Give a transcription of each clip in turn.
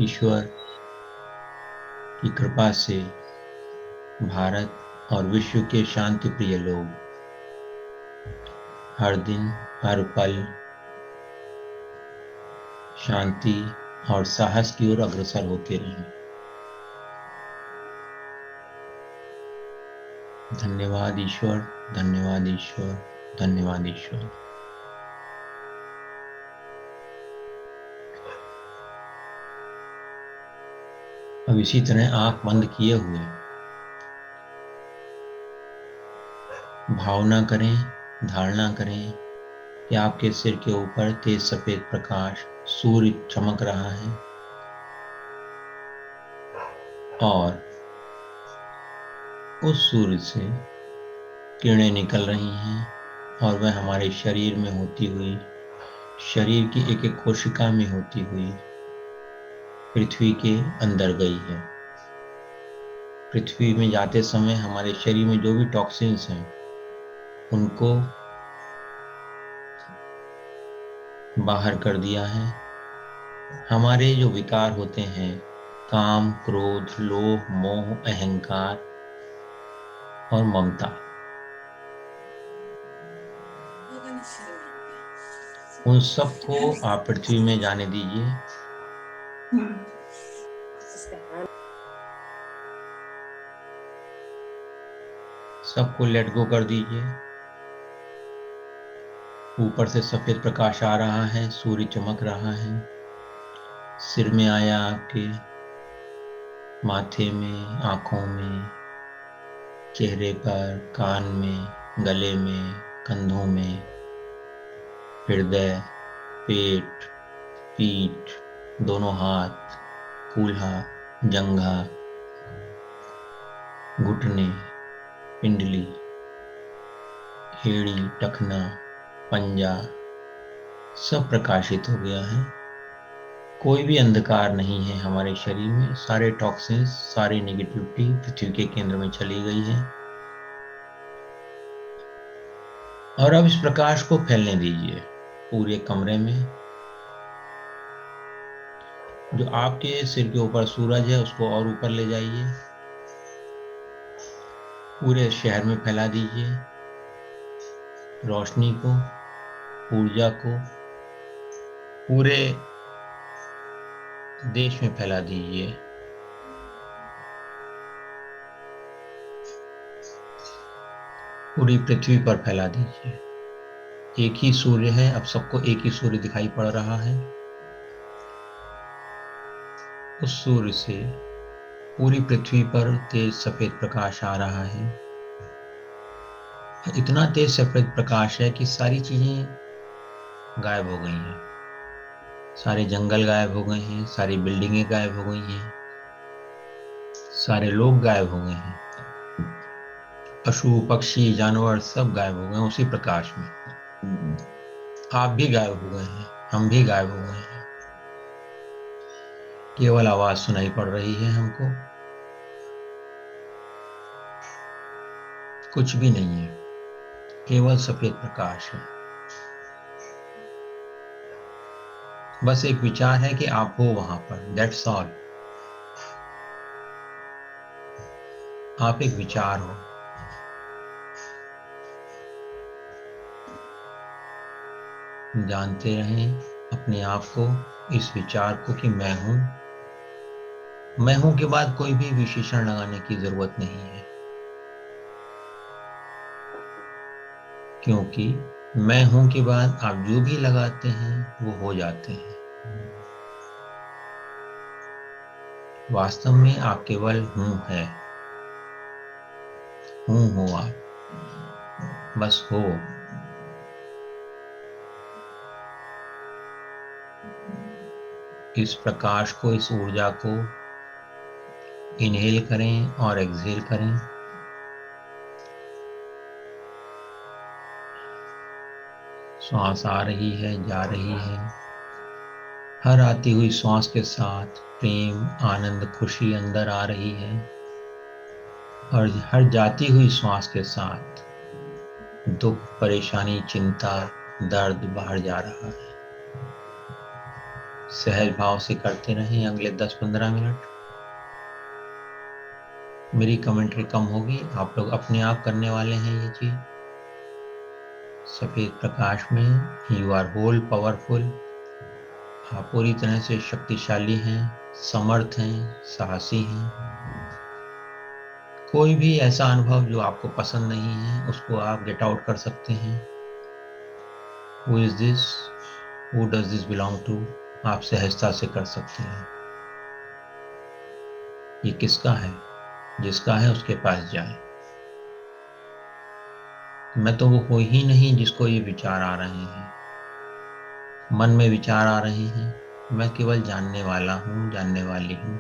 ईश्वर की कृपा से भारत और विश्व के शांति प्रिय लोग हर दिन हर पल शांति और साहस की ओर अग्रसर होते रहें। धन्यवाद ईश्वर, धन्यवाद ईश्वर, धन्यवाद ईश्वर। अब इसी तरह आंख बंद किए हुए भावना करें, धारणा करें कि आपके सिर के ऊपर तेज सफेद प्रकाश सूर्य चमक रहा है और उस सूर्य से किरणें निकल रही हैं और वह हमारे शरीर में होती हुई, शरीर की एक एक कोशिका में होती हुई पृथ्वी के अंदर गई है। पृथ्वी में जाते समय हमारे शरीर में जो भी टॉक्सिन्स हैं उनको बाहर कर दिया है। हमारे जो विकार होते हैं, काम, क्रोध, लोभ, मोह, अहंकार और ममता, उन सबको आप पृथ्वी में जाने दीजिए। सबको लेट गो कर दीजिए। ऊपर से सफेद प्रकाश आ रहा है, सूर्य चमक रहा है, सिर में आया, आपके माथे में, आंखों में, चेहरे पर, कान में, गले में, कंधों में, हृदय, पेट, पीठ, दोनों हाथ, कूल्हा, जंघा, घुटने, पिंडली, एड़ी, टखना, पंजा सब प्रकाशित हो गया है। कोई भी अंधकार नहीं है हमारे शरीर में। सारे टॉक्सिन्स, सारी नेगेटिविटी पृथ्वी के केंद्र में चली गई है। और अब इस प्रकाश को फैलने दीजिए पूरे कमरे में। जो आपके सिर के ऊपर सूरज है उसको और ऊपर ले जाइए, पूरे शहर में फैला दीजिए रोशनी को, ऊर्जा को, पूरे देश में फैला दीजिए। पूरी पृथ्वी पर फैला दीजिए। एक ही सूर्य है, अब सबको एक ही सूर्य दिखाई पड़ रहा है। उस सूर्य से पूरी पृथ्वी पर तेज सफेद प्रकाश आ रहा है। इतना तेज सफेद प्रकाश है कि सारी चीजें गायब हो गई हैं। सारे जंगल गायब हो गए हैं, सारी बिल्डिंगें गायब हो गई हैं, सारे लोग गायब हो गए हैं, पशु पक्षी जानवर सब गायब हो गए उसी प्रकाश में। आप भी गायब हो गए हैं, हम भी गायब हो गए हैं। केवल आवाज सुनाई पड़ रही है हमको। कुछ भी नहीं है, केवल सफेद प्रकाश है। बस एक विचार है कि आप हो वहां पर, दैट्स ऑल। आप एक विचार हो। जानते रहें अपने आप को, इस विचार को कि मैं हूं। मैं हूं के बाद कोई भी विशेषण लगाने की जरूरत नहीं है, क्योंकि मैं हूं के बाद आप जो भी लगाते हैं वो हो जाते हैं। वास्तव में आप केवल हूं है। हूं हो आप, बस हो। इस प्रकाश को, इस ऊर्जा को इनहेल करें और एक्सहेल करें। श्वास आ रही है, जा रही है। हर आती हुई श्वास के साथ प्रेम, आनंद, खुशी अंदर आ रही है और हर जाती हुई श्वास के साथ दुख, परेशानी, चिंता, दर्द बाहर जा रहा है। सहज भाव से करते रहें अगले 10-15 मिनट। मेरी कमेंट्री कम होगी, आप लोग अपने आप करने वाले हैं ये चीज। सफेद प्रकाश में यू आर होल पावरफुल। आप पूरी तरह से शक्तिशाली हैं, समर्थ हैं, साहसी हैं। कोई भी ऐसा अनुभव जो आपको पसंद नहीं है उसको आप गेट आउट कर सकते हैं। Who is this, who does this belong to, आप सहजता से कर सकते हैं। ये किसका है? जिसका है उसके पास जाए। मैं तो वो हो ही नहीं जिसको ये विचार आ रहे हैं। मन में विचार आ रहे हैं, मैं केवल जानने वाला हूं, जानने वाली हूं।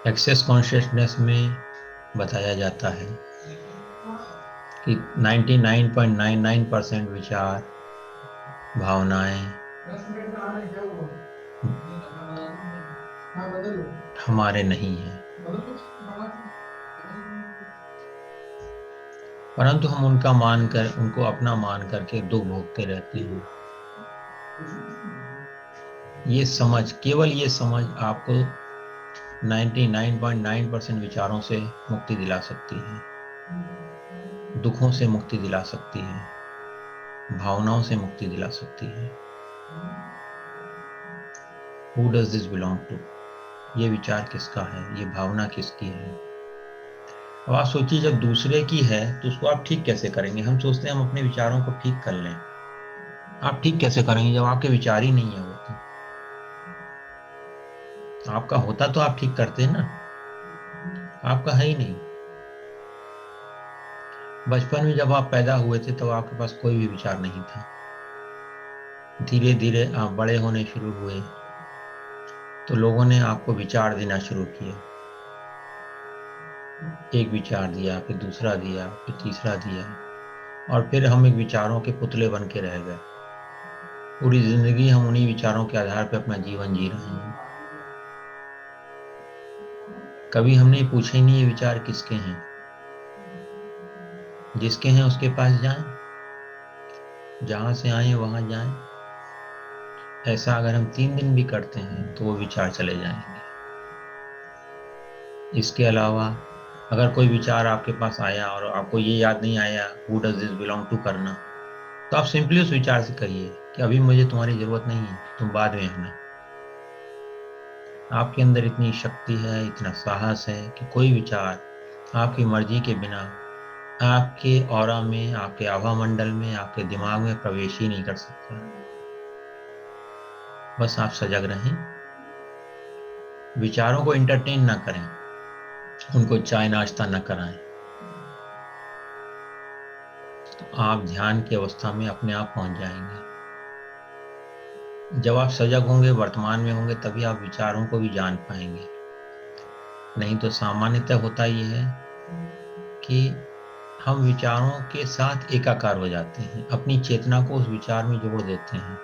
एक्सेस कॉन्शियसनेस में बताया जाता है कि 99.99% विचार, भावनाएं हमारे नहीं हैं, परंतु हम उनको अपना मान करके दुख भोगते रहते हैं। ये समझ, केवल ये समझ आपको 99.9% विचारों से मुक्ति दिला सकती है, दुखों से मुक्ति दिला सकती है, भावनाओं से मुक्ति दिला सकती है। Who does this belong to? ये विचार किसका है, ये भावना किसकी है? अब आप सोचिए, जब दूसरे की है तो उसको आप ठीक कैसे करेंगे? हम सोचते हैं हम अपने विचारों को ठीक कर लें। आप ठीक कैसे करेंगे जब आपके विचार ही नहीं है? वो तो आपका होता तो आप ठीक करते हैं ना, आपका है ही नहीं। बचपन में जब आप पैदा हुए थे तब आपके पास कोई भी विचार नहीं था। धीरे धीरे आप बड़े होने शुरू हुए तो लोगों ने आपको विचार देना शुरू किया। एक विचार दिया, फिर दूसरा दिया, फिर तीसरा दिया, और फिर हम एक विचारों के पुतले बन के रह गए। पूरी जिंदगी हम उन्हीं विचारों के आधार पर अपना जीवन जी रहे हैं। कभी हमने पूछा ही नहीं ये विचार किसके हैं। जिसके हैं उसके पास जाएं, जहां से आए वहां जाएं। ऐसा अगर हम 3 दिन भी करते हैं तो वो विचार चले जाएंगे। इसके अलावा अगर कोई विचार आपके पास आया और आपको ये याद नहीं आया who does this belong to करना, तो आप सिंपली उस विचार से कहिए कि अभी मुझे तुम्हारी जरूरत नहीं है, तुम बाद में आना। आपके अंदर इतनी शक्ति है, इतना साहस है कि कोई विचार आपकी मर्जी के बिना आपके ऑरा में, आपके आभा मंडल में, आपके दिमाग में प्रवेश ही नहीं कर सकता। बस आप सजग रहें, विचारों को एंटरटेन ना करें, उनको चाय नाश्ता न कराएं। तो आप ध्यान की अवस्था में अपने आप पहुंच जाएंगे। जब आप सजग होंगे, वर्तमान में होंगे, तभी आप विचारों को भी जान पाएंगे। नहीं तो सामान्यतः होता ये है कि हम विचारों के साथ एकाकार हो जाते हैं, अपनी चेतना को उस विचार में जोड़ देते हैं।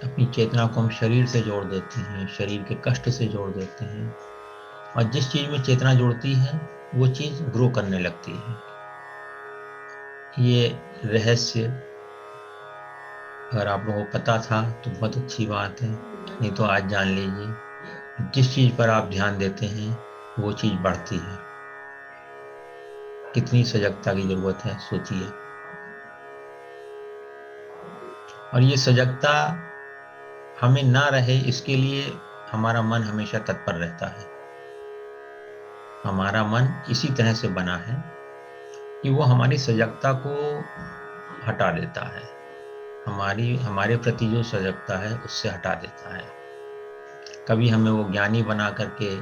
अपनी चेतना को हम शरीर से जोड़ देते हैं, शरीर के कष्ट से जोड़ देते हैं, और जिस चीज में चेतना जुड़ती है वो चीज ग्रो करने लगती है। ये रहस्य अगर आप लोगों को पता था तो बहुत अच्छी बात है, नहीं तो आज जान लीजिए, जिस चीज पर आप ध्यान देते हैं वो चीज बढ़ती है। कितनी सजगता की जरूरत है, सोचिए। और ये सजगता हमें ना रहे इसके लिए हमारा मन हमेशा तत्पर रहता है। हमारा मन इसी तरह से बना है कि वो हमारी सजगता को हटा देता है, हमारे प्रति जो सजगता है उससे हटा देता है। कभी हमें वो ज्ञानी बना करके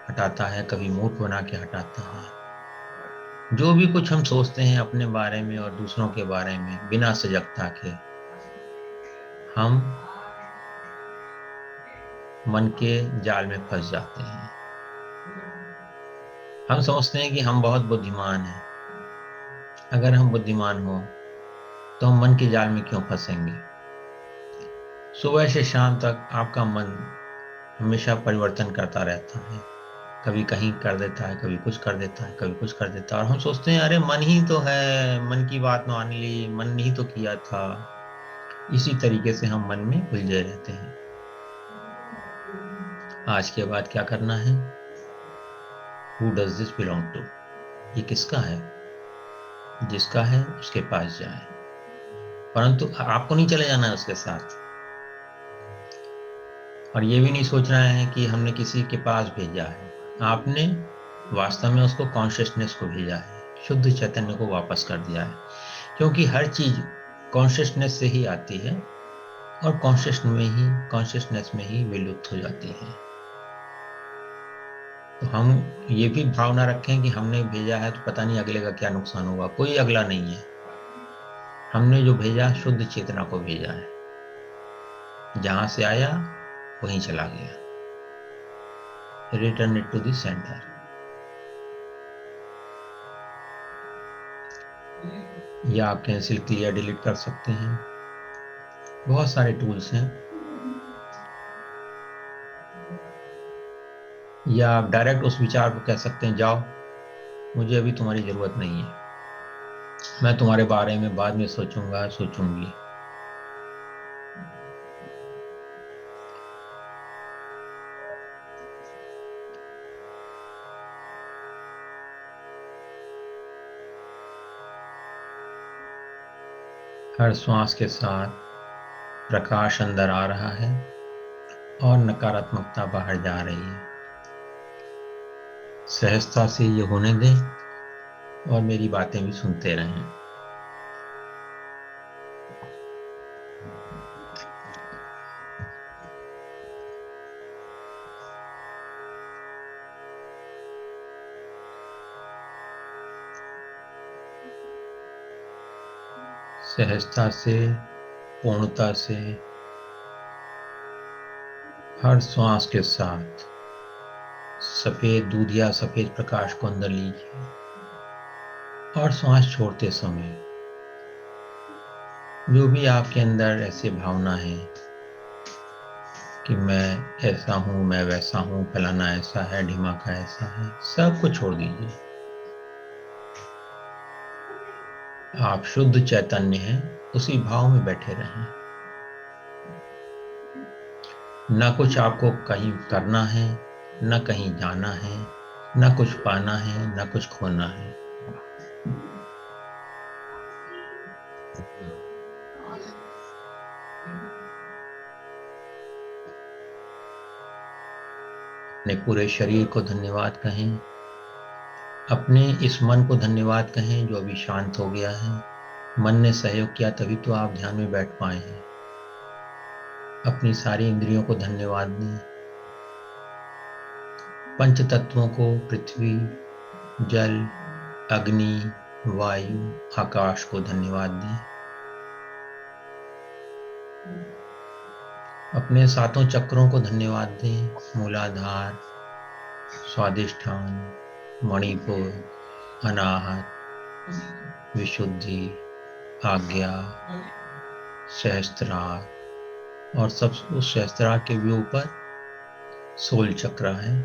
हटाता है, कभी मूर्ख बना के हटाता है। जो भी कुछ हम सोचते हैं अपने बारे में और दूसरों के बारे में बिना सजगता के, हम मन के जाल में फंस जाते हैं। हम समझते हैं कि हम बहुत बुद्धिमान हैं। अगर हम बुद्धिमान हो तो हम मन के जाल में क्यों फंसेंगे? सुबह से शाम तक आपका मन हमेशा परिवर्तन करता रहता है, कभी कहीं कर देता है, कभी कुछ कर देता है, कभी कुछ कर देता है, और हम सोचते हैं अरे मन ही तो है, मन की बात मान ली, मन ही तो किया था। इसी तरीके से हम मन में उलझे रहते हैं। आज के बाद क्या करना है? Who does this belong to? ये किसका है? जिसका है उसके पास जाए, परंतु आपको नहीं चले जाना है उसके साथ। और ये भी नहीं सोच रहा है कि हमने किसी के पास भेजा है, आपने वास्तव में उसको कॉन्शियसनेस को भेजा है, शुद्ध चैतन्य को वापस कर दिया है। क्योंकि हर चीज कॉन्शियसनेस से ही आती है और कॉन्शियसनेस में ही विलुप्त हो जाती है। तो हम ये भी भावना रखें कि हमने भेजा है तो पता नहीं अगले का क्या नुकसान होगा। कोई अगला नहीं है, हमने जो भेजा शुद्ध चेतना को भेजा है, जहां से आया वहीं चला गया। Return it to the centre. या आप कैंसिल, क्लियर, डिलीट कर सकते हैं। बहुत सारे टूल्स हैं। या आप डायरेक्ट उस विचार को कह सकते हैं, जाओ, मुझे अभी तुम्हारी जरूरत नहीं है, मैं तुम्हारे बारे में बाद में सोचूंगा, सोचूंगी। हर श्वास के साथ प्रकाश अंदर आ रहा है और नकारात्मकता बाहर जा रही है। सहजता से ये होने दें और मेरी बातें भी सुनते रहें। सहजता से, पूर्णता से हर श्वास के साथ सफेद दूध या सफेद प्रकाश को अंदर लीजिए और श्वास छोड़ते समय जो भी आपके अंदर ऐसे भावना है कि मैं ऐसा हूं, मैं वैसा हूं, फलाना ऐसा है, ढिमाका ऐसा है, सब कुछ छोड़ दीजिए। आप शुद्ध चैतन्य हैं, उसी भाव में बैठे रहें। न कुछ आपको कहीं करना है, न कहीं जाना है, न कुछ पाना है, न कुछ खोना है। अपने पूरे शरीर को धन्यवाद कहें, अपने इस मन को धन्यवाद कहें जो अभी शांत हो गया है। मन ने सहयोग किया तभी तो आप ध्यान में बैठ पाए हैं। अपनी सारी इंद्रियों को धन्यवाद दें। पंच तत्वों को, पृथ्वी, जल, अग्नि, वायु, आकाश को धन्यवाद दें। अपने सातों चक्रों को धन्यवाद दें। मूलाधार, स्वादिष्ठान, मणिपुर, अनाहत, विशुद्धि, आज्ञा, सहस्त्रार, और सब उस सहस्त्रार के भी ऊपर सोल चक्र है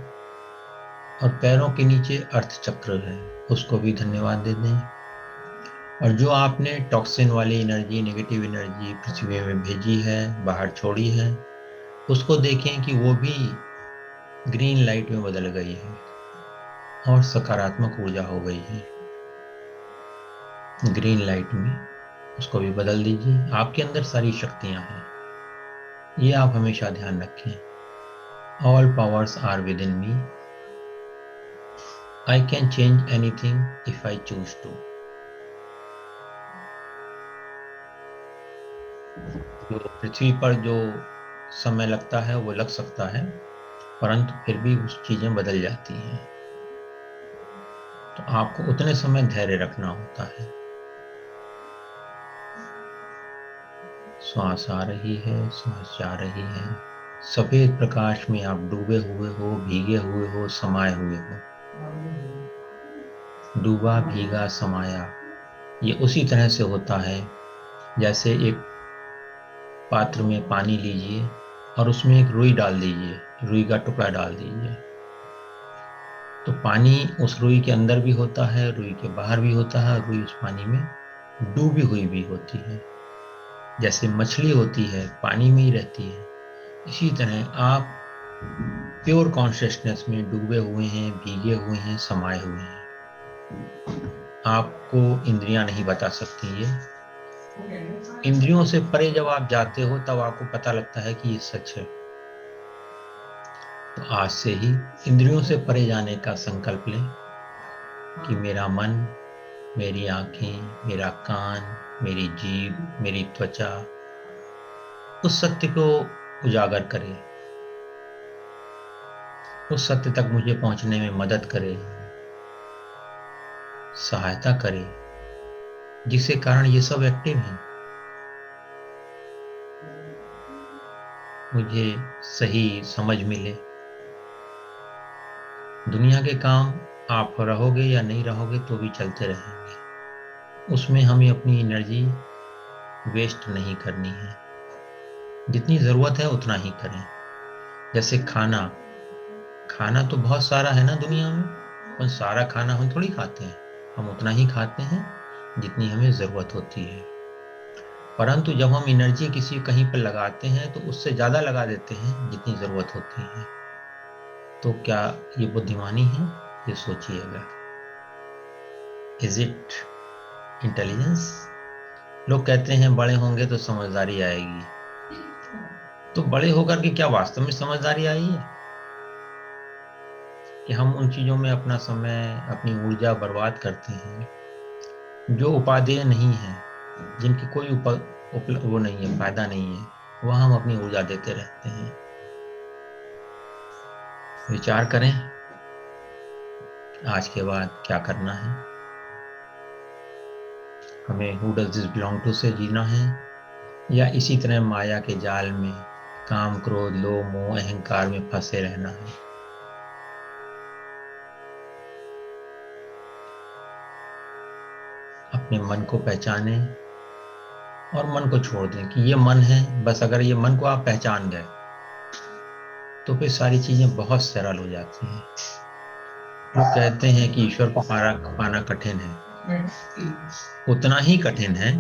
और पैरों के नीचे अर्थ चक्र है, उसको भी धन्यवाद दे दें। और जो आपने टॉक्सिन वाली एनर्जी, नेगेटिव एनर्जी पृथ्वी में भेजी है, बाहर छोड़ी है, उसको देखें कि वो भी ग्रीन लाइट में बदल गई है और सकारात्मक ऊर्जा हो गई है। ग्रीन लाइट में उसको भी बदल दीजिए। आपके अंदर सारी शक्तियां हैं, ये आप हमेशा ध्यान रखें। All powers are within me, I can change anything if I choose to. जो पृथ्वी पर जो समय लगता है वो लग सकता है, परंतु फिर भी उस चीजें बदल जाती हैं। तो आपको उतने समय धैर्य रखना होता है। श्वास आ रही है, श्वास जा रही है। सफेद प्रकाश में आप डूबे हुए हो, भीगे हुए हो, समाये हुए हो। डूबा, भीगा, समाया, ये उसी तरह से होता है जैसे एक पात्र में पानी लीजिए और उसमें एक रुई डाल दीजिए रुई का टुकड़ा डाल दीजिए। तो पानी उस रुई के अंदर भी होता है, रुई के बाहर भी होता है, रुई उस पानी में डूबी हुई भी होती है। जैसे मछली होती है पानी में ही रहती है, इसी तरह आप प्योर कॉन्शियसनेस में डूबे हुए हैं, भीगे हुए हैं, समाये हुए हैं। आपको इंद्रियां नहीं बता सकती ये। इंद्रियों से परे जब आप जाते हो तब आपको पता लगता है कि ये सच है। तो आज से ही इंद्रियों से परे जाने का संकल्प लें कि मेरा मन, मेरी आंखें, मेरा कान, मेरी जीभ, मेरी त्वचा उस सत्य को उजागर करे, उस सत्य तक मुझे पहुंचने में मदद करे, सहायता करे, जिसके कारण ये सब एक्टिव हैं। मुझे सही समझ मिले। दुनिया के काम आप रहोगे या नहीं रहोगे तो भी चलते रहेंगे, उसमें हमें अपनी एनर्जी वेस्ट नहीं करनी है। जितनी ज़रूरत है उतना ही करें। जैसे खाना, खाना तो बहुत सारा है ना दुनिया में, पर सारा खाना हम थोड़ी खाते हैं। हम उतना ही खाते हैं जितनी हमें ज़रूरत होती है। परंतु जब हम एनर्जी किसी कहीं पर लगाते हैं तो उससे ज़्यादा लगा देते हैं जितनी ज़रूरत होती है। तो क्या ये बुद्धिमानी है? ये सोचिएगा। Is it intelligence? लोग कहते हैं बड़े होंगे तो समझदारी आएगी। तो बड़े होकर के क्या वास्तव में समझदारी आई है कि हम उन चीजों में अपना समय, अपनी ऊर्जा बर्बाद करते हैं जो उपादेय नहीं है, जिनकी कोई वो नहीं है, फायदा नहीं है, वह हम अपनी ऊर्जा देते रहते हैं। विचार करें आज के बाद क्या करना है। हमें who does this belong to से जीना है या इसी तरह माया के जाल में काम, क्रोध, लोभ, मोह, अहंकार में फंसे रहना है। अपने मन को पहचाने और मन को छोड़ दें कि ये मन है। बस अगर ये मन को आप पहचान गए तो फिर सारी चीजें बहुत सरल हो जाती हैं। लोग कहते हैं कि ईश्वर को पाना कठिन है। उतना ही कठिन है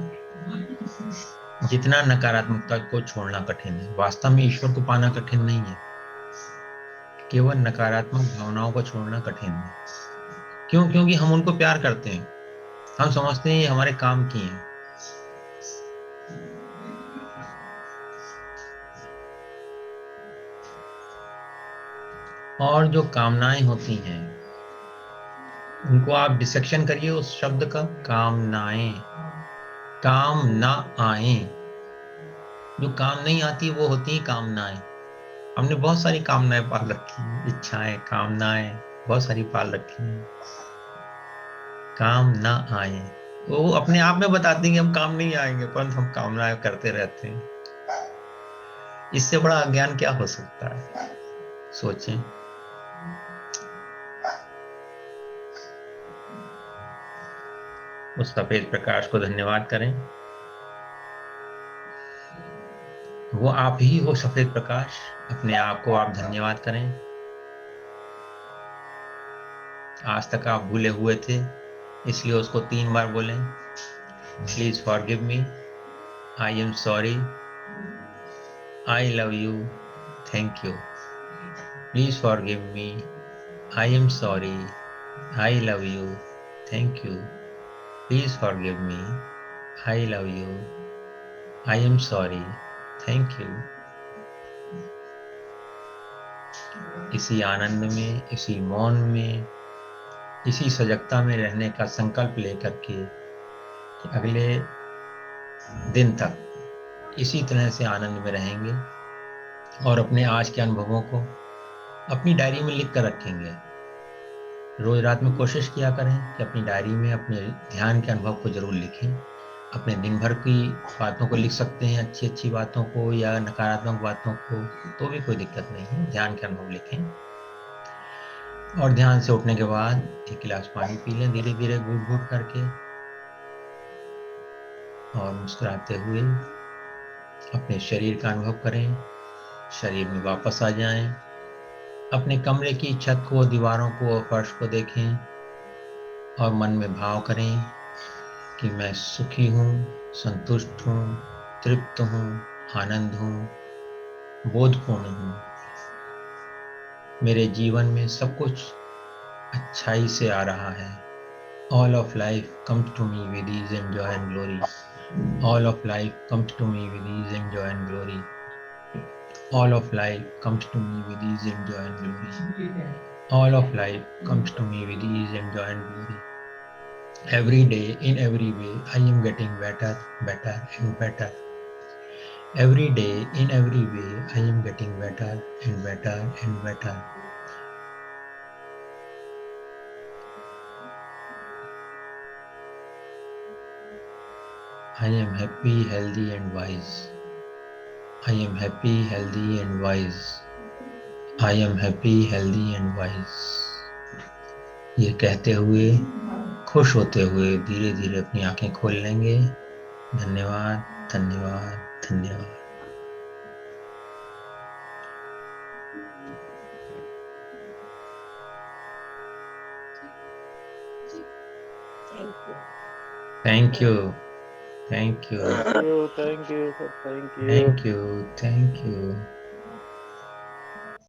जितना नकारात्मकता को छोड़ना कठिन है। वास्तव में ईश्वर को पाना कठिन नहीं है, केवल नकारात्मक भावनाओं को छोड़ना कठिन है। क्यों? क्योंकि हम उनको प्यार करते हैं। हम समझते हैं ये हमारे काम की हैं। और जो कामनाएं होती हैं उनको आप डिसेक्शन करिए उस शब्द का। कामनाएं, काम ना आए। जो काम नहीं आती वो होती है कामनाएं। हमने बहुत सारी कामनाएं पाल रखी हैं, इच्छाएं, कामनाएं बहुत सारी पाल रखी हैं। काम ना आए, वो अपने आप में बताती हैं कि हम काम नहीं आएंगे, परंतु हम कामनाएं करते रहते हैं। इससे बड़ा अज्ञान क्या हो सकता है? सोचें। उस सफेद प्रकाश को धन्यवाद करें। वो आप ही हो सफेद प्रकाश। अपने आप को आप धन्यवाद करें। आज तक आप भूले हुए थे, इसलिए उसको 3 बार बोलें। Please forgive me, I am sorry, I love you, thank you. Please forgive me, I am sorry, I love you, thank you. Please forgive me, I love you, I am sorry, thank you. इसी आनंद में, इसी मौन में, इसी सजगता में रहने का संकल्प लेकर के कि अगले दिन तक इसी तरह से आनंद में रहेंगे और अपने आज के अनुभवों को अपनी डायरी में लिख कर रखेंगे। रोज रात में कोशिश किया करें कि अपनी डायरी में अपने ध्यान के अनुभव को जरूर लिखें। अपने दिन भर की बातों को लिख सकते हैं, अच्छी अच्छी बातों को या नकारात्मक बातों को, तो भी कोई दिक्कत नहीं है। ध्यान के अनुभव लिखें और ध्यान से उठने के बाद 1 गिलास पानी पी लें धीरे धीरे, घूट घूट करके, और मुस्कुराते हुए अपने शरीर का अनुभव करें। शरीर में वापस आ जाएं। अपने कमरे की छत को, दीवारों को और फर्श को देखें और मन में भाव करें कि मैं सुखी हूँ, संतुष्ट हूँ, तृप्त हूँ, आनंद हूँ, बोधपूर्ण हूँ। मेरे जीवन में सब कुछ अच्छाई से आ रहा है। All of life comes to me with ease and joy and glory. All of life comes to me with ease and joy and glory. All of life comes to me with ease and joy and glory. All of life comes to me with ease and joy and glory. Every day, in every way, I am getting better, better, and better. Every day, in every way, I am getting better and better and better. I am happy, healthy, and wise. I am happy, healthy, and wise. I am happy, healthy, and wise. ये कहते हुए, खुश होते हुए धीरे धीरे अपनी आंखें खोल लेंगे। धन्यवाद, धन्यवाद, धन्यवाद। Thank you. Thank you, thank you, Thank you. Thank you. Thank you. Thank you, thank you.